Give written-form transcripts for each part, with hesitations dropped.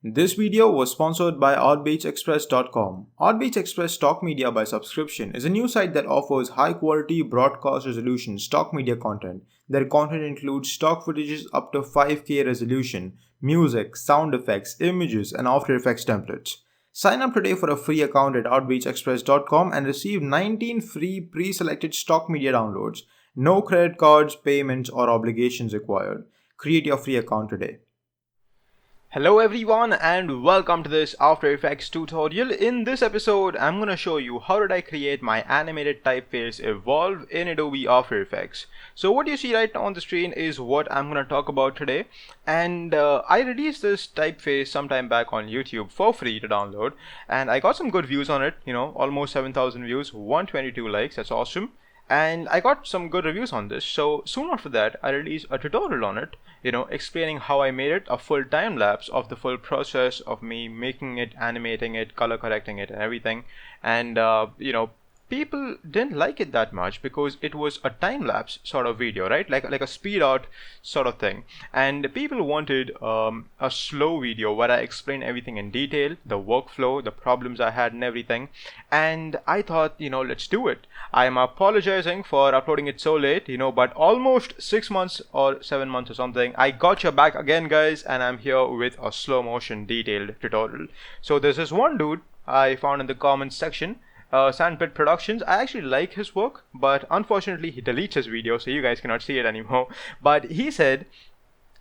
This video was sponsored by OutBeachExpress.com. Outbeach Express Stock Media by Subscription is a new site that offers high-quality broadcast resolution stock media content. Their content includes stock footages up to 5K resolution, music, sound effects, images, and After Effects templates. Sign up today for a free account at OutBeachExpress.com and receive 19 free pre-selected stock media downloads. No credit cards, payments, or obligations required. Create your free account today. Hello everyone and welcome to this After Effects tutorial. In this episode, I'm going to show you how did I create my animated typeface evolve in Adobe After Effects. So what you see right now on the screen is what I'm going to talk about today. And I released this typeface sometime back on YouTube for free to download. And I got some good views on it, almost 7,000 views, 122 likes, that's awesome. And I got some good reviews on this. So soon after that, I released a tutorial on it, explaining how I made it, a full time lapse of the full process of me making it, animating it, color correcting it and everything. And people didn't like it that much because it was a time lapse sort of video, right? Like a speed art sort of thing. And people wanted a slow video where I explain everything in detail, the workflow, the problems I had and everything. And I thought, let's do it. I am apologizing for uploading it so late, but almost 6 months or 7 months or something, I got your back again, guys, and I'm here with a slow motion detailed tutorial. So there's this one dude I found in the comments section, Sandpit Productions. I actually like his work, but unfortunately he deletes his video, so you guys cannot see it anymore. But he said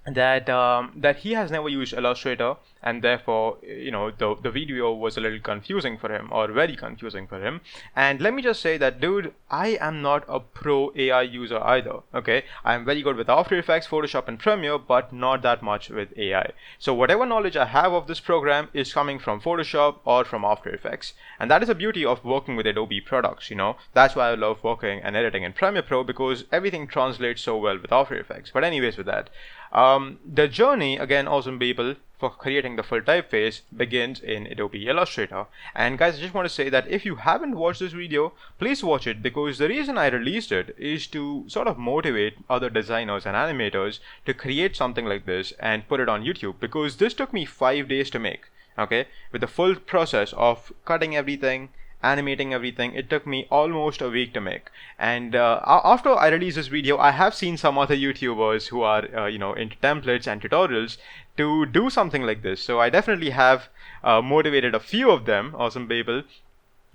that he has never used Illustrator, and therefore the video was a little confusing for him, or very confusing for him. And let me just say that, dude, I am not a pro AI user either. Okay, I am very good with After Effects, Photoshop and Premiere, but not that much with AI. So whatever knowledge I have of this program is coming from Photoshop or from After Effects, and that is the beauty of working with Adobe products. That's why I love working and editing in Premiere Pro, because everything translates so well with After Effects. But anyways, with that, the journey, again, awesome people, for creating the full typeface begins in Adobe Illustrator. And guys, I just want to say that if you haven't watched this video, please watch it, because the reason I released it is to sort of motivate other designers and animators to create something like this and put it on YouTube, because this took me 5 days to make. Okay, with the full process of cutting everything, animating everything, it took me almost a week to make. And after I released this video, I have seen some other YouTubers who are into templates and tutorials to do something like this. So I definitely have motivated a few of them, awesome people.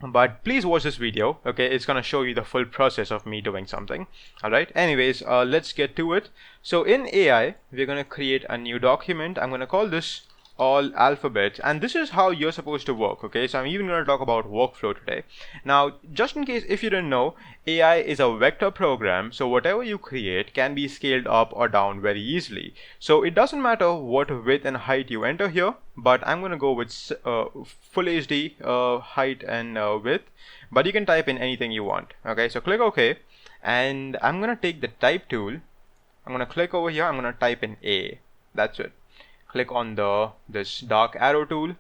But please watch this video. Okay, it's gonna show you the full process of me doing something. Alright, anyways, let's get to it. So in AI, we're gonna create a new document. I'm gonna call this all alphabets, and this is how you're supposed to work. Okay, so I'm even going to talk about workflow today. Now, just in case if you didn't know, AI is a vector program, so whatever you create can be scaled up or down very easily. So it doesn't matter what width and height you enter here, but I'm going to go with full HD height and width, but you can type in anything you want. Okay, so click OK, and I'm going to take the type tool. I'm going to click over here. I'm going to type in A. That's it. Click on this dark arrow tool,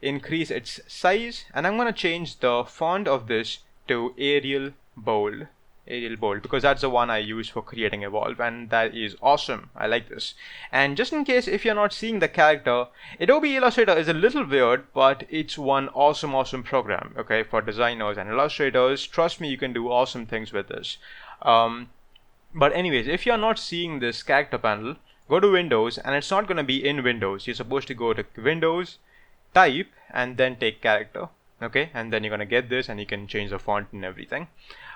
increase its size, and I'm going to change the font of this to Arial Bold, because that's the one I use for creating Evolve, and that is awesome. I like this. And just in case if you're not seeing the character, Adobe Illustrator is a little weird, but it's one awesome program, okay, for designers and illustrators. Trust me, you can do awesome things with this. But anyways, if you're not seeing this character panel, go to Windows, and it's not going to be in Windows. You're supposed to go to Windows, type, and then take character. Okay, and then you're going to get this, and you can change the font and everything.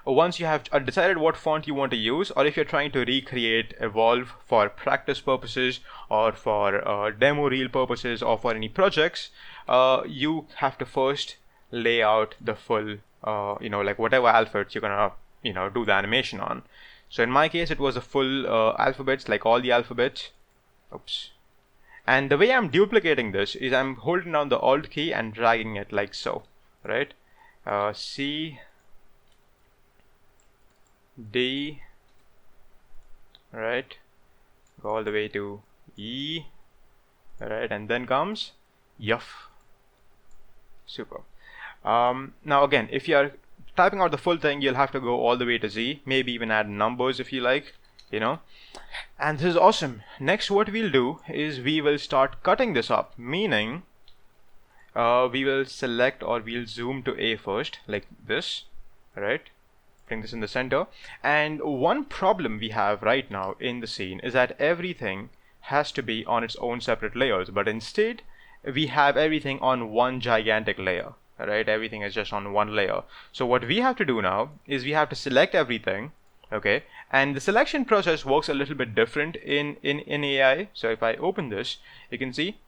Once you have decided what font you want to use, or if you're trying to recreate Evolve for practice purposes, or for demo reel purposes, or for any projects, you have to first lay out the full, like whatever alphabets you're going to, do the animation on. So in my case, it was the full alphabets, like all the alphabets. Oops. And the way I'm duplicating this is I'm holding down the Alt key and dragging it like so, right? C, D, right? Go all the way to E, right? And then comes F. Super. Now again, if you are typing out the full thing, you'll have to go all the way to Z, maybe even add numbers if you like, and this is awesome. Next, what we'll do is we will start cutting this up, meaning we will select, or we'll zoom to A first, like this, right? Bring this in the center. And one problem we have right now in the scene is that everything has to be on its own separate layers, but instead we have everything on one gigantic layer, right? Everything is just on one layer. So what we have to do now is we have to select everything, okay? And the selection process works a little bit different in AI. So if I open this, you can see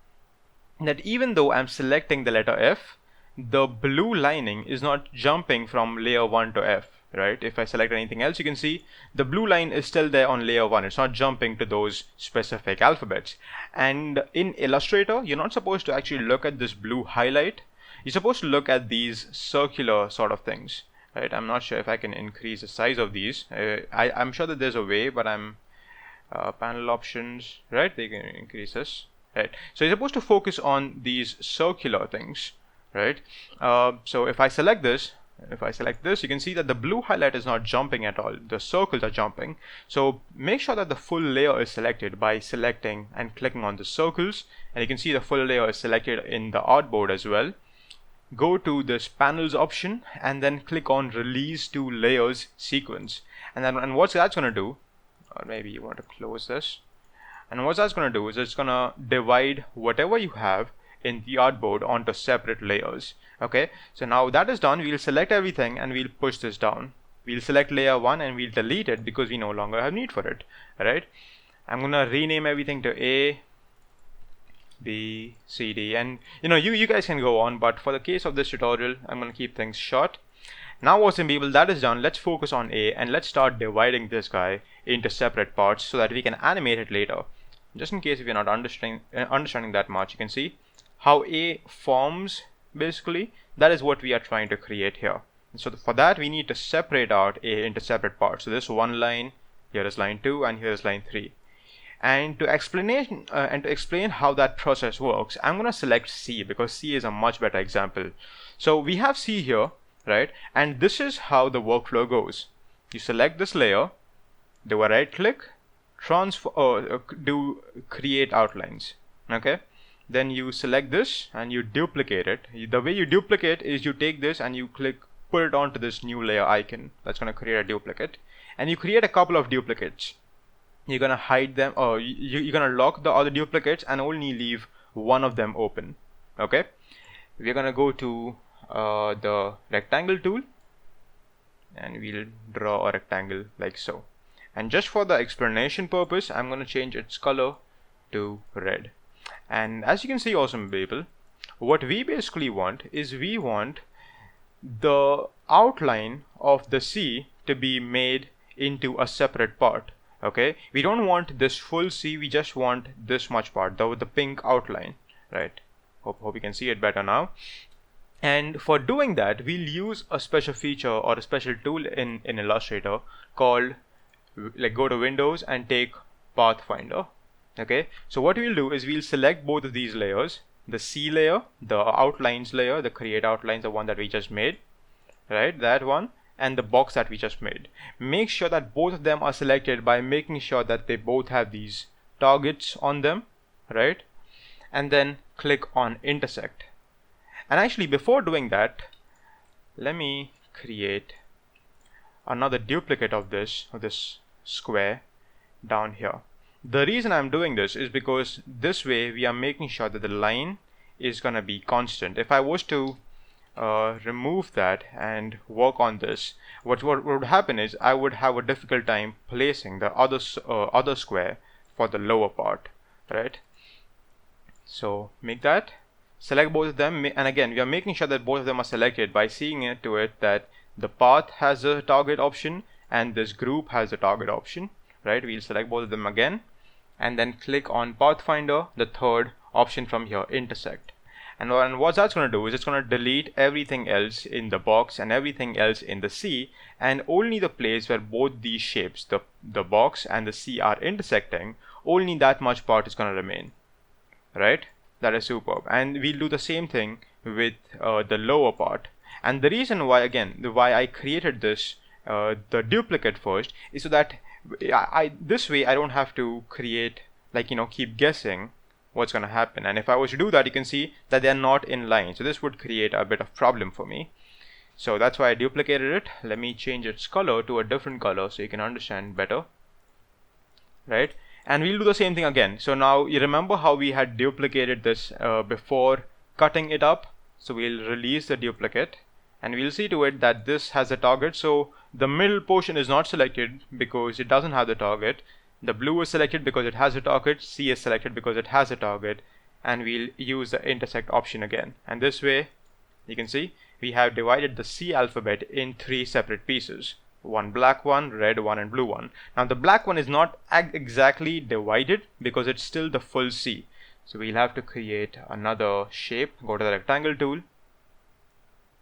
that even though I'm selecting the letter F, the blue lining is not jumping from layer 1 to F, right? If I select anything else, you can see the blue line is still there on layer 1. It's not jumping to those specific alphabets. And in Illustrator, you're not supposed to actually look at this blue highlight. You're supposed to look at these circular sort of things, right? I'm not sure if I can increase the size of these. I'm sure that there's a way, but I'm panel options, right? They can increase this, right? So you're supposed to focus on these circular things, right? So if I select this, you can see that the blue highlight is not jumping at all. The circles are jumping. So make sure that the full layer is selected by selecting and clicking on the circles. And you can see the full layer is selected in the artboard as well. Go to this panels option and then click on release to layers sequence. And what that's going to do, or maybe you want to close this. And what that's going to do is it's going to divide whatever you have in the artboard onto separate layers. Okay, so now that is done, we'll select everything and we'll push this down. We'll select layer 1 and we'll delete it because we no longer have need for it. Right? I'm going to rename everything to A, B, C, D, and you guys can go on, but for the case of this tutorial, I'm going to keep things short. Now awesome people, that is done. Let's focus on A and let's start dividing this guy into separate parts so that we can animate it later. Just in case if you're not understanding that much, you can see how A forms. Basically, that is what we are trying to create here. And so for that, we need to separate out A into separate parts. So this one line, here is line 2, and here is line 3. And to explain how that process works, I'm going to select C because C is a much better example. So we have C here, right? And this is how the workflow goes. You select this layer, do a right click, do create outlines, okay? Then you select this and you duplicate it. The way you duplicate is you take this and you put it onto this new layer icon. That's going to create a duplicate. And you create a couple of duplicates. You're going to hide them, or you're going to lock the other duplicates and only leave one of them open. Okay? We're going to go to the rectangle tool and we'll draw a rectangle like so. And just for the explanation purpose, I'm going to change its color to red. And as you can see, awesome people, what we basically want is we want the outline of the C to be made into a separate part. Okay, we don't want this full C, we just want this much part, the pink outline, right? Hope you can see it better now. And for doing that, we'll use a special feature or a special tool in Illustrator called, go to Windows and take Pathfinder. Okay, so what we'll do is we'll select both of these layers, the C layer, the outlines layer, the create outlines, the one that we just made, right, that one, and the box that we just made. Make sure that both of them are selected by making sure that they both have these targets on them, right? And then click on intersect. And actually before doing that, let me create another duplicate of this square down here. The reason I'm doing this is because this way we are making sure that the line is going to be constant. If I was to remove that and work on this, what would happen is I would have a difficult time placing the other square for the lower part, right? So make that, select both of them, and again we are making sure that both of them are selected by seeing to it that the path has a target option and this group has a target option, right? We'll select both of them again and then click on Pathfinder, the third option from here, intersect. And what that's going to do is it's going to delete everything else in the box and everything else in the C, and only the place where both these shapes, the box and the C, are intersecting, only that much part is going to remain, right? That is superb. And we'll do the same thing with the lower part. And the reason why, again, why I created this the duplicate first is so that this way I don't have to create, keep guessing what's going to happen. And if I was to do that, you can see that they're not in line. So this would create a bit of problem for me. So that's why I duplicated it. Let me change its color to a different color so you can understand better. Right? And we'll do the same thing again. So now you remember how we had duplicated this before cutting it up. So we'll release the duplicate and we'll see to it that this has a target. So the middle portion is not selected because it doesn't have the target. The blue is selected because it has a target. C is selected because it has a target. And we'll use the intersect option again. And this way, you can see, we have divided the C alphabet in 3 separate pieces. One black one, red one, and blue one. Now the black one is not exactly divided because it's still the full C. So we'll have to create another shape. Go to the rectangle tool.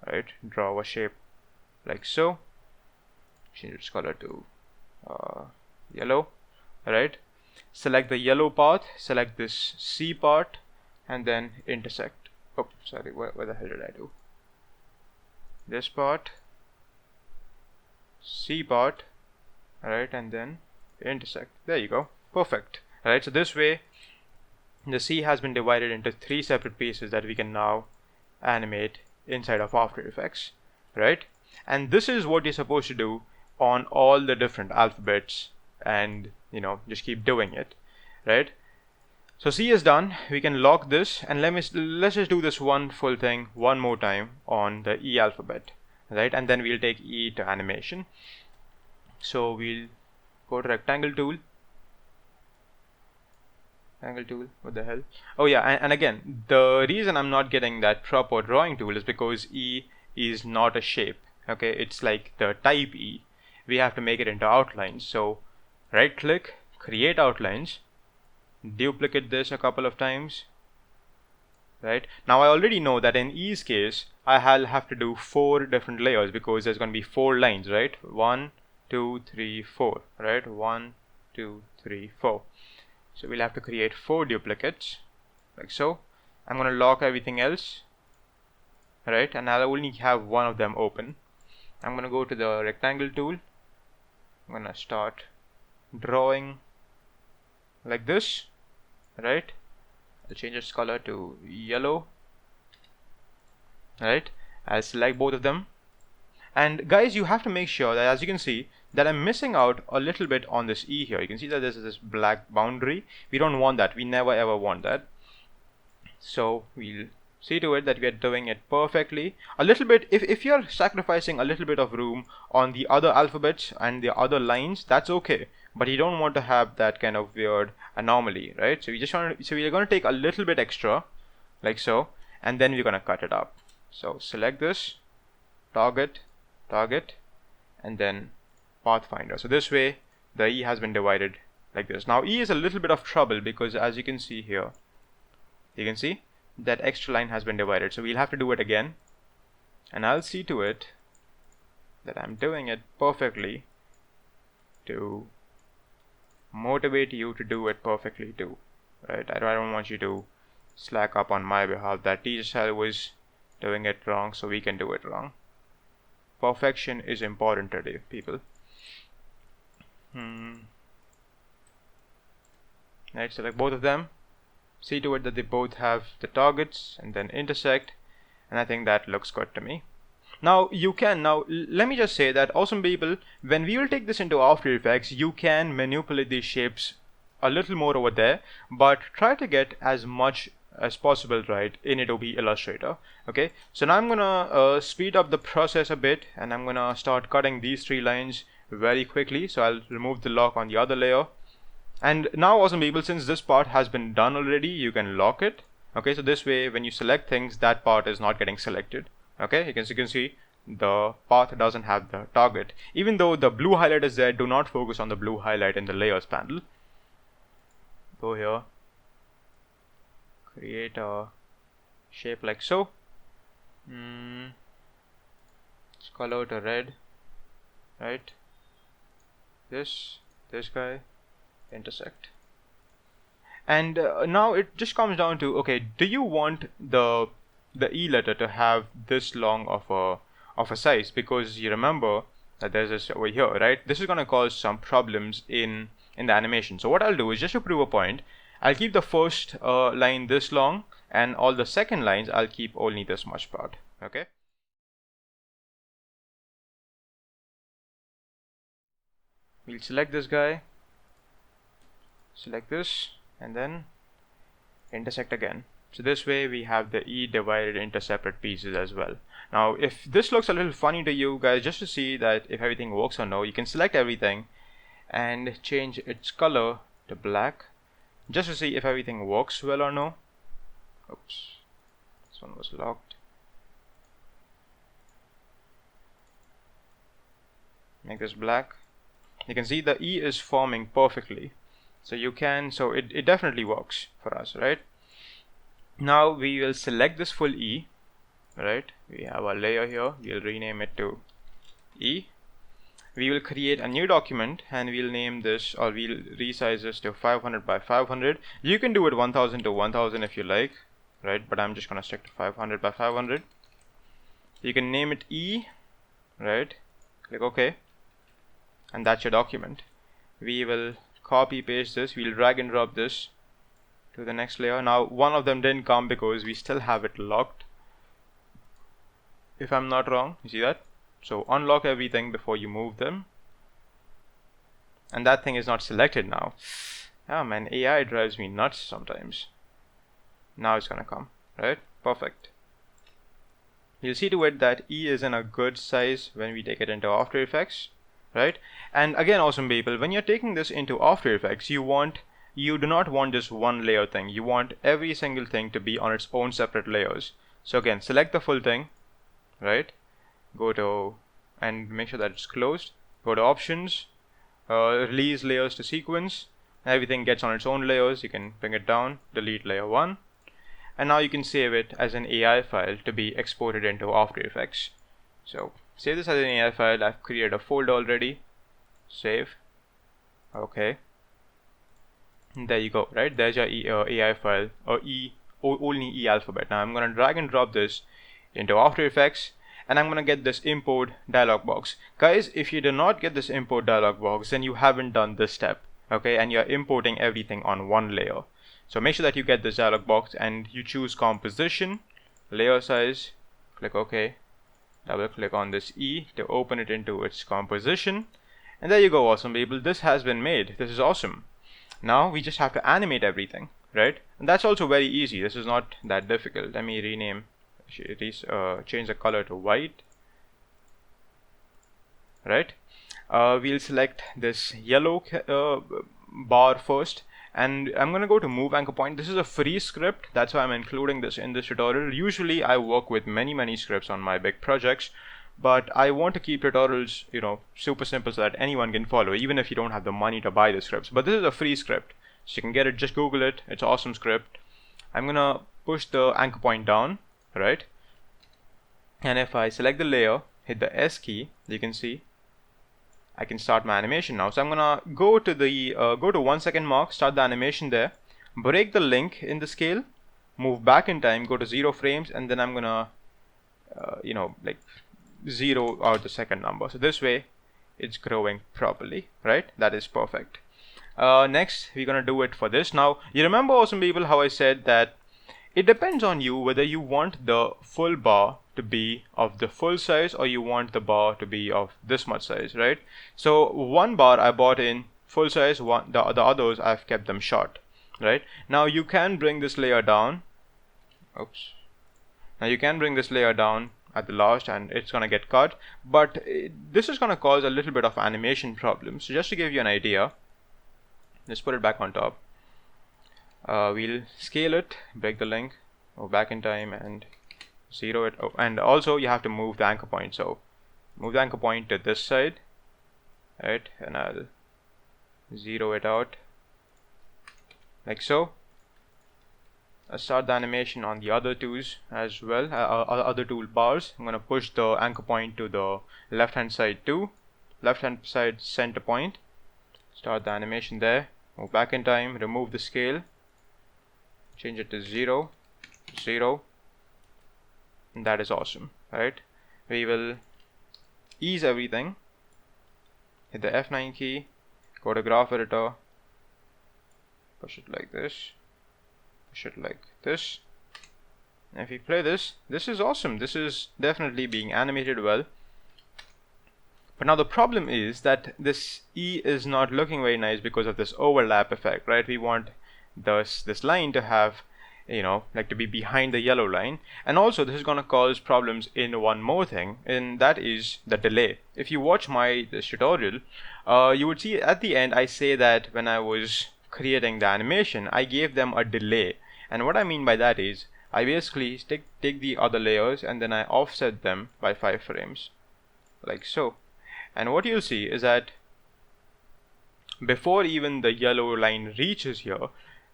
Right, draw a shape like so. Change its color to yellow. Right, select the yellow part, select this C part, and then intersect. Oh, sorry, where the hell did I do? This part, C part, right, and then intersect. There you go. Perfect. Right, so this way the C has been divided into 3 separate pieces that we can now animate inside of After Effects, right? And this is what you're supposed to do on all the different alphabets, and just keep doing it, right? So C is done. We can lock this, and let's just do this one full thing one more time on the E alphabet, right? And then we'll take E to animation. So we'll go to rectangle tool. What the hell? Oh yeah, and again, the reason I'm not getting that proper drawing tool is because E is not a shape. Okay, it's like the type E. We have to make it into outlines. So right click, create outlines, duplicate this a couple of times. Right, now I already know that in E's case I'll have to do 4 different layers because there's going to be 4 lines, right? 1, 2, 3, 4, right? 1, 2, 3, 4. So we'll have to create 4 duplicates like so. I'm going to lock everything else, right, and I'll only have one of them open. I'm going to go to the rectangle tool. I'm going to start drawing like this, right? I'll change its color to yellow, right? I'll select both of them. And guys, you have to make sure that, as you can see, that I'm missing out a little bit on this E here. You can see that there's this black boundary. We don't want that. We never ever want that. So we'll see to it that we are doing it perfectly. A little bit, if you're sacrificing a little bit of room on the other alphabets and the other lines, that's okay. But you don't want to have that kind of weird anomaly, right? So we're going to take a little bit extra, like so, and then we're going to cut it up. So select this, target, and then pathfinder. So this way the E has been divided like this. Now E is a little bit of trouble because, as you can see here, you can see that extra line has been divided. So we'll have to do it again, and I'll see to it that I'm doing it perfectly to motivate you to do it perfectly too, right? I don't want you to slack up on my behalf that TjStyle was doing it wrong, so we can do it wrong. Perfection is important today, people. Right, select both of them, see to it that they both have the targets, and then intersect, and I think that looks good to me. Now let me just say that, awesome people, when we will take this into After Effects, you can manipulate these shapes a little more over there, but try to get as much as possible right in Adobe Illustrator. Okay, so now I'm gonna speed up the process a bit, and I'm gonna start cutting these 3 lines very quickly. So I'll remove the lock on the other layer, and now, awesome people, since this part has been done already, you can lock it. Okay, so this way when you select things, that part is not getting selected. Okay, you can see the path doesn't have the target. Even though the blue highlight is there, do not focus on the blue highlight in the layers panel. Go here, create a shape like so. Let's color to red, right? This guy, intersect. And now it just comes down to, okay, do you want the E letter to have this long of a size? Because you remember that there's this over here, right? This is going to cause some problems in the animation. So what I'll do is, just to prove a point, I'll keep the first line this long, and all the second lines I'll keep only this much part. Okay. We'll select this guy, select this, and then intersect again. So this way we have the E divided into separate pieces as well. Now if this looks a little funny to you guys, just to see that if everything works or no, you can select everything and change its color to black, just to see if everything works well or no. Oops, this one was locked. Make this black. You can see the E is forming perfectly. So it definitely works for us, right? Now we will select this full E, right? We have a layer here, we'll rename it to E. We will create a new document and we'll name this, or we'll resize this to 500 by 500. You can do it 1000 to 1000 if you like, right? But I'm just gonna stick to 500 by 500. You can name it E, right? Click OK, and that's your document. We will copy paste this, we'll drag and drop this to the next layer. Now one of them didn't come because we still have it locked, if I'm not wrong. You see that? So unlock everything before you move them, and that thing is not selected now. Oh man, AI drives me nuts sometimes. Now it's gonna come, right? Perfect. You'll see to it that E is in a good size when we take it into After Effects, right? And again, awesome people, when you're taking this into After Effects, you do not want this one layer thing. You want every single thing to be on its own separate layers. So again, select the full thing, right? Go to, and make sure that it's closed. Go to options, release layers to sequence. Everything gets on its own layers. You can bring it down, delete layer 1, and now you can save it as an AI file to be exported into After Effects. So save this as an AI file. I've created a folder already. Save. Okay. And there you go, right? There's your AI file, or only E alphabet. Now I'm gonna drag and drop this into After Effects, and I'm gonna get this import dialog box. Guys, if you do not get this import dialog box, then you haven't done this step, okay? And you're importing everything on one layer. So make sure that you get this dialog box and you choose composition, layer size, click OK, double click on this E to open it into its composition, and there you go, awesome people. This has been made. This is awesome. Now we just have to animate everything, right? And that's also very easy. This is not that difficult. Let me rename, change the color to white, right? We'll select this yellow bar first, and I'm gonna go to move anchor point. This is a free script, that's why I'm including this in this tutorial. Usually I work with many scripts on my big projects, but I want to keep tutorials, super simple so that anyone can follow, even if you don't have the money to buy the scripts. But this is a free script, so you can get it, just Google it. It's an awesome script. I'm gonna push the anchor point down, right? And if I select the layer, hit the S key, you can see I can start my animation now. So I'm gonna go to the 1 second mark, start the animation there, break the link in the scale, move back in time, go to 0 frames, and then I'm gonna like 0 out the second number. So this way it's growing properly, right? That is perfect. Next we're gonna do it for this. Now you remember, awesome people, how I said that it depends on you whether you want the full bar to be of the full size or you want the bar to be of this much size, right? So one bar I bought in full size, the others I've kept them short, right? Now you can bring this layer down. Oops. Now you can bring this layer down at the last and it's gonna get cut, but this is gonna cause a little bit of animation problems. So just to give you an idea, let's put it back on top. We'll scale it, break the link, go back in time and 0 it. Oh, and also you have to move the anchor point. So move the anchor point to this side, right? And I'll 0 it out like so. I'll start the animation on the other twos as well, other toolbars. I'm gonna push the anchor point to the left hand side too, left hand side center point. Start the animation there, move back in time, remove the scale, change it to 0, 0, and that is awesome, right? We will ease everything, hit the F9 key, go to graph editor, push it like this, push it like this. And if we play this, this is awesome. This is definitely being animated well. But now the problem is that this E is not looking very nice because of this overlap effect, right? We want this line to have, like to be behind the yellow line. And also this is going to cause problems in one more thing, and that is the delay. If you watch this tutorial, you would see at the end I say that when I was creating the animation, I gave them a delay. And what I mean by that is I basically take the other layers and then I offset them by 5 frames, like so. And what you'll see is that before even the yellow line reaches here,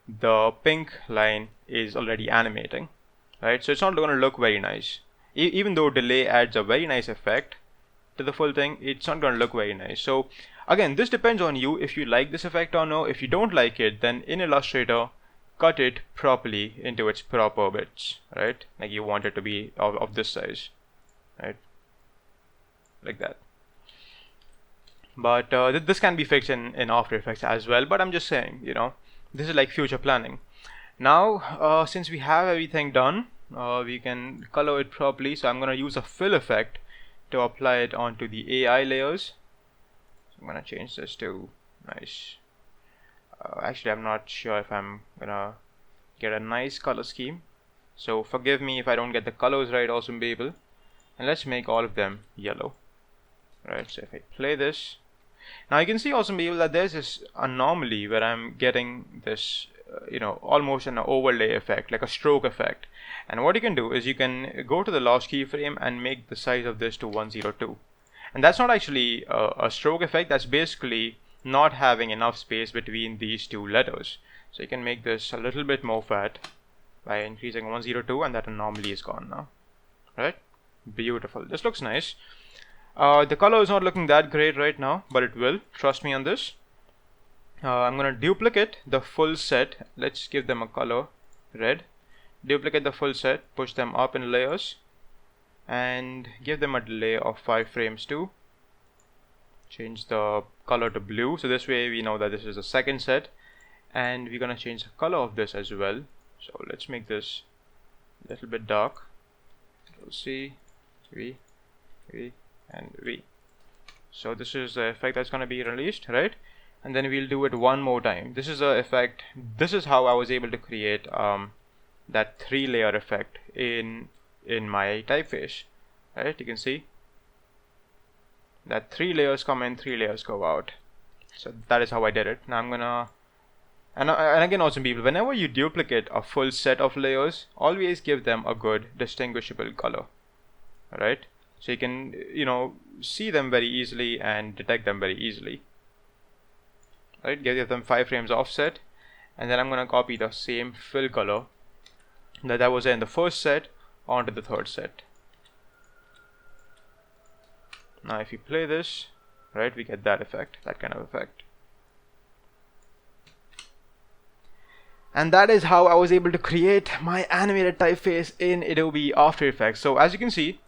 the pink line is already animating, right? So it's not going to look very nice. Even though delay adds a very nice effect to the full thing, it's not going to look very nice. So again, this depends on you if you like this effect or no. If you don't like it, then in Illustrator, cut it properly into its proper bits, right? Like you want it to be of this size, right? Like that. But this can be fixed in After Effects as well, but I'm just saying, this is like future planning. Now since we have everything done, we can color it properly. So I'm going to use a fill effect to apply it onto the AI layers. So I'm going to change this to nice. Actually, I'm not sure if I'm going to get a nice color scheme, so forgive me if I don't get the colors right, awesome people. And let's make all of them yellow, right? So if I play this, now you can see, awesome people, that there's this anomaly where I'm getting this almost an overlay effect, like a stroke effect. And what you can do is you can go to the last keyframe and make the size of this to 102. And that's not actually a stroke effect, that's basically not having enough space between these two letters. So you can make this a little bit more fat by increasing 102, and that anomaly is gone now, right? Beautiful. This looks nice. The color is not looking that great right now, but it will. Trust me on this. I'm going to duplicate the full set. Let's give them a color red. Duplicate the full set, push them up in layers, and give them a delay of 5 frames too. Change the color to blue, so this way we know that this is the second set. And we're going to change the color of this as well. So let's make this a little bit dark. We'll see. V, and V. So this is the effect that's going to be released, right? And then we'll do it one more time. This is the effect. This is how I was able to create that 3-layer effect in my typeface, right? You can see that 3 layers come in, 3 layers go out. So that is how I did it. Now I'm gonna and again, awesome people, whenever you duplicate a full set of layers, always give them a good distinguishable color, right? So you can see them very easily and detect them very easily, right? Give them 5 frames offset, and then I'm going to copy the same fill color that was in the first set onto the third set. Now if you play this, right, we get that effect, that kind of effect. And that is how I was able to create my animated typeface in Adobe After Effects. So as you can see,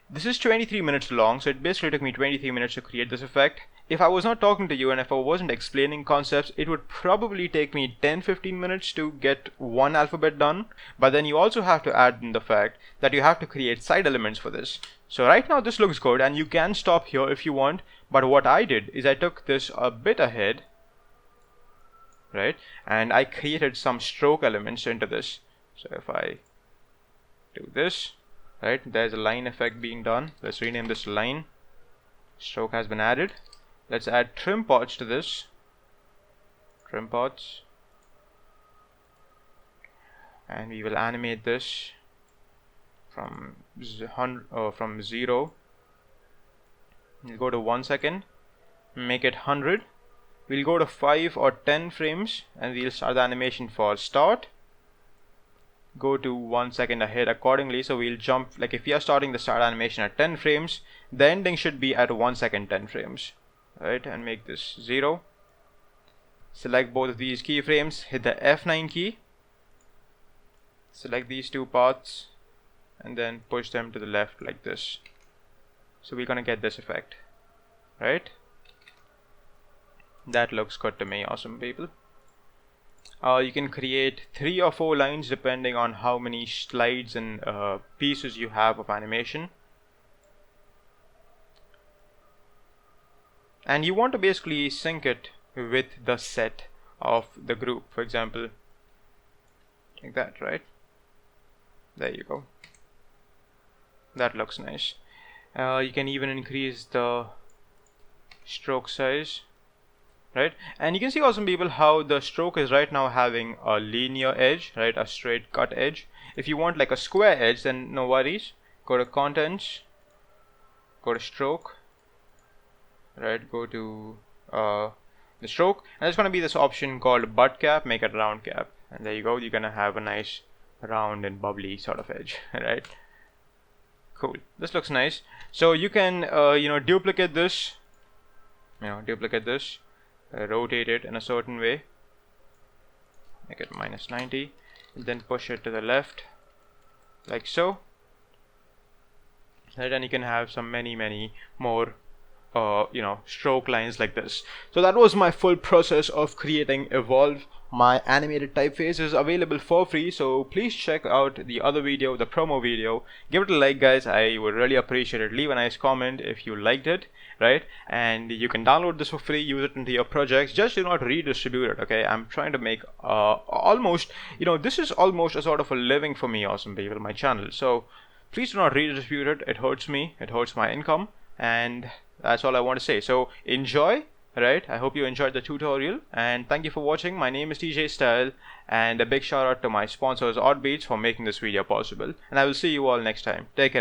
this is 23 minutes long, so it basically took me 23 minutes to create this effect. If I was not talking to you and if I wasn't explaining concepts, it would probably take me 10-15 minutes to get one alphabet done. But then you also have to add in the fact that you have to create side elements for this. So right now this looks good, and you can stop here if you want. But what I did is I took this a bit ahead, right, and I created some stroke elements into this. So if I do this, right, there's a line effect being done. Let's rename this line. Stroke has been added. Let's add trim pots to this. Trim pots, and we will animate this from 0. We'll go to 1 second, make it 100. We'll go to 5 or 10 frames, and we'll start the animation for start. Go to 1 second ahead accordingly. So we'll jump, like if we are starting the start animation at 10 frames, the ending should be at 1 second 10 frames, right? And make this 0. Select both of these keyframes, hit the F9 key, select these 2 paths, and then push them to the left like this. So we're gonna get this effect, right? That looks good to me, awesome people. You can create 3 or 4 lines depending on how many slides and pieces you have of animation. And you want to basically sync it with the set of the group, for example, like that, right? There you go. That looks nice. You can even increase the stroke size, right? And you can see also people how the stroke is right now having a linear edge, right? A straight cut edge. If you want like a square edge, then no worries. Go to contents, go to stroke, right? Go to the stroke, and there's going to be this option called butt cap. Make it round cap, and there you go. You're gonna have a nice round and bubbly sort of edge, right? Cool. This looks nice. So you can duplicate this, rotate it in a certain way, make it -90, and then push it to the left like so, right? And you can have some many more stroke lines like this. So that was my full process of creating Evolve. My animated typeface is available for free, so please check out the other video, the promo video. Give it a like, guys. I would really appreciate it. Leave a nice comment if you liked it, right? And you can download this for free, use it into your projects. Just do not redistribute it, okay? I'm trying to make almost, this is almost a sort of a living for me, awesome people, my channel. So please do not redistribute it. It hurts me, it hurts my income, and that's all I want to say. So enjoy, right? I hope you enjoyed the tutorial, and thank you for watching. My name is TjStyle, and a big shout out to my sponsors Oddbeats for making this video possible, and I will see you all next time. Take care.